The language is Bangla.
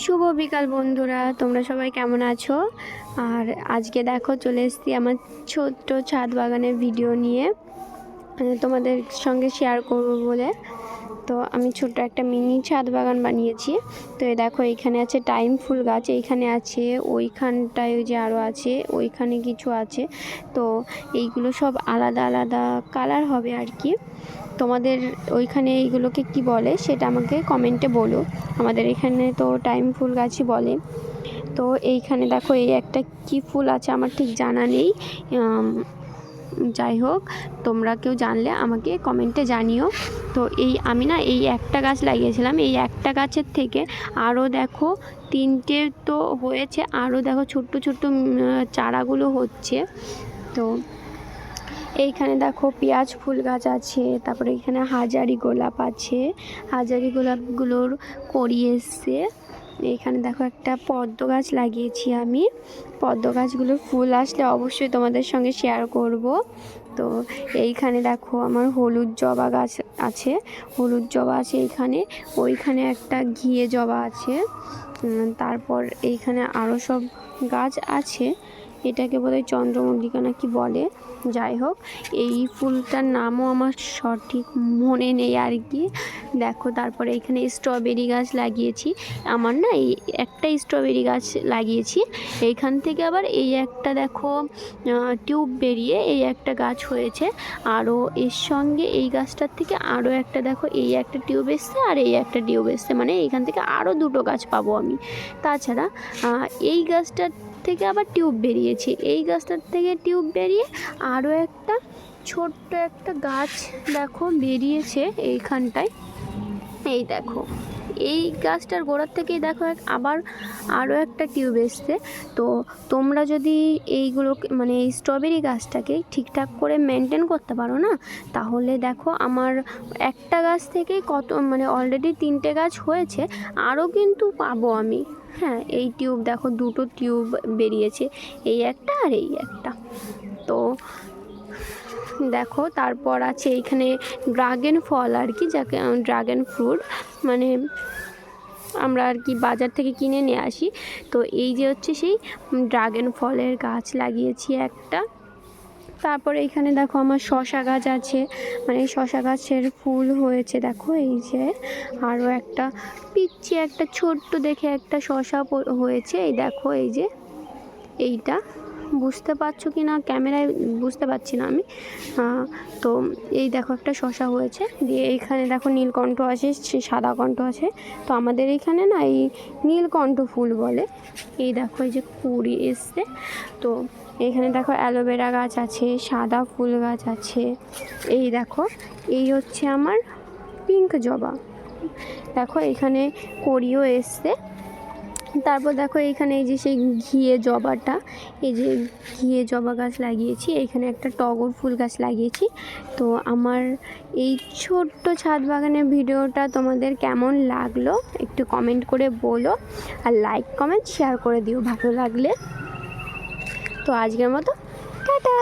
শুভ বিকাল বন্ধুরা, তোমরা সবাই কেমন আছো? আর আজকে দেখো চলে এসেছি আমার ছোট্ট ছাদ বাগানের ভিডিও নিয়ে তোমাদের সঙ্গে শেয়ার করব বলে। তো আমি ছোট্ট একটা মিনি ছাদ বাগান বানিয়েছি। তো এই দেখো এইখানে আছে টাইম ফুল গাছ, এইখানে আছে, ওইখানটায় ওই যে আরও আছে, ওইখানে কিছু আছে। তো এইগুলো সব আলাদা আলাদা কালার হবে আর কি। তোমাদের ওইখানে এইগুলোকে কি বলে সেটা আমাকে কমেন্টে বলো। আমাদের এখানে তো টাইম ফুল গাছই বলে। তো এইখানে দেখো এই একটা কি ফুল আছে আমার ঠিক জানা নেই, যাই হোক তোমরা কেউ জানলে আমাকে কমেন্টে জানিও। তো আমি না এই একটা গাছ লাগিয়েছিলাম, এই একটা গাছের থেকে আরও দেখো তিনটে তো হয়েছে, আরও দেখো ছোট্ট ছোট্ট চারাগুলো হচ্ছে। তো এইখানে দেখো পেঁয়াজ ফুল গাছ আছে, তারপরে এখানে হাজারি গোলাপ আছে, হাজারি গোলাপগুলোর কড়ি এসছে। এইখানে দেখো একটা পদ্ম গাছ লাগিয়েছি আমি, পদ্ম গাছগুলোর ফুল আসলে অবশ্যই তোমাদের সঙ্গে শেয়ার করব। তো এইখানে দেখো আমার হলুদ জবা গাছ আছে, হলুদ জবা আছে এইখানে, ওইখানে একটা ঘিয়ে জবা আছে, তারপর এইখানে আরও সব গাছ আছে। এটাকে বোধহয় চন্দ্রমল্লিকা না কি বলে, যাই হোক এই ফুলটার নামও আমার সঠিক মনে নেই আর কি। দেখো তারপরে এখানে স্ট্রবেরি গাছ লাগিয়েছি। আমার না এই একটা স্ট্রবেরি গাছ লাগিয়েছি, এইখান থেকে আবার এই একটা দেখো টিউব বেরিয়ে এই একটা গাছ হয়েছে। আরও এর সঙ্গে এই গাছটার থেকে আরও একটা দেখো এই একটা টিউব এসছে, আর এই একটা টিউব এসছে, মানে এইখান থেকে আরও দুটো গাছ পাবো আমি। তাছাড়া এই গাছটার থেকে আবার টিউব বেরিয়েছে, এই গাছটার থেকে টিউব বেরিয়ে আরও একটা ছোট্ট একটা গাছ দেখো বেরিয়েছে এইখানটায়। এই দেখো এই গাছটার গোড়ার থেকেই দেখো আবার আরও একটা টিউব এসছে। তো তোমরা যদি এইগুলো মানে এই স্ট্রবেরি গাছটাকে ঠিকঠাক করে মেনটেন করতে পারো না, তাহলে দেখো আমার একটা গাছ থেকেই কত মানে অলরেডি তিনটে গাছ হয়েছে, আরও কিন্তু পাবো আমি। হ্যাঁ এই টিউব দেখো দুটো টিউব বেরিয়েছে, এই একটা আর এই একটা। তো দেখো তারপর আছে এইখানে ড্রাগন ফল আর কি, যাকে ড্রাগন ফ্রুট মানে আমরা আর কি বাজার থেকে কিনে নিয়ে আসি। তো এই যে হচ্ছে সেই ড্রাগন ফলের গাছ লাগিয়েছি একটা। তারপরে এইখানে দেখো আমার শশা গাছ আছে, মানে শশা গাছের ফুল হয়েছে দেখো এই যে। আরও একটা পিচ্ছি একটা ছোট্ট দেখে একটা শশা হয়েছে, এই দেখো এই যে এইটা, বুঝতে পারছো কি না ক্যামেরায় বুঝতে পারছি না আমি। তো এই দেখো একটা শশা হয়েছে, দিয়ে এইখানে দেখো নীলকণ্ঠ আছে, সাদা কণ্ঠ আছে। তো আমাদের এইখানে না এই নীলকণ্ঠ ফুল বলে। এই দেখো এই যে কুড়ি এসছে। তো এইখানে দেখো অ্যালোভেরা গাছ আছে, সাদা ফুল গাছ আছে। এই দেখো এই হচ্ছে আমার পিঙ্ক জবা, দেখো এখানে কড়িও এসছে। তারপর দেখো এইখানে এই যে সেই ঘিয়ে জবাটা, এই যে ঘিয়ে জবা গাছ লাগিয়েছি, এইখানে একটা টগর ফুল গাছ লাগিয়েছি। তো আমার এই ছোট্ট ছাদ বাগানের ভিডিওটা তোমাদের কেমন লাগলো একটু কমেন্ট করে বলো, আর লাইক কমেন্ট শেয়ার করে দিও ভালো লাগলে। তো আজকের মতো টাটা।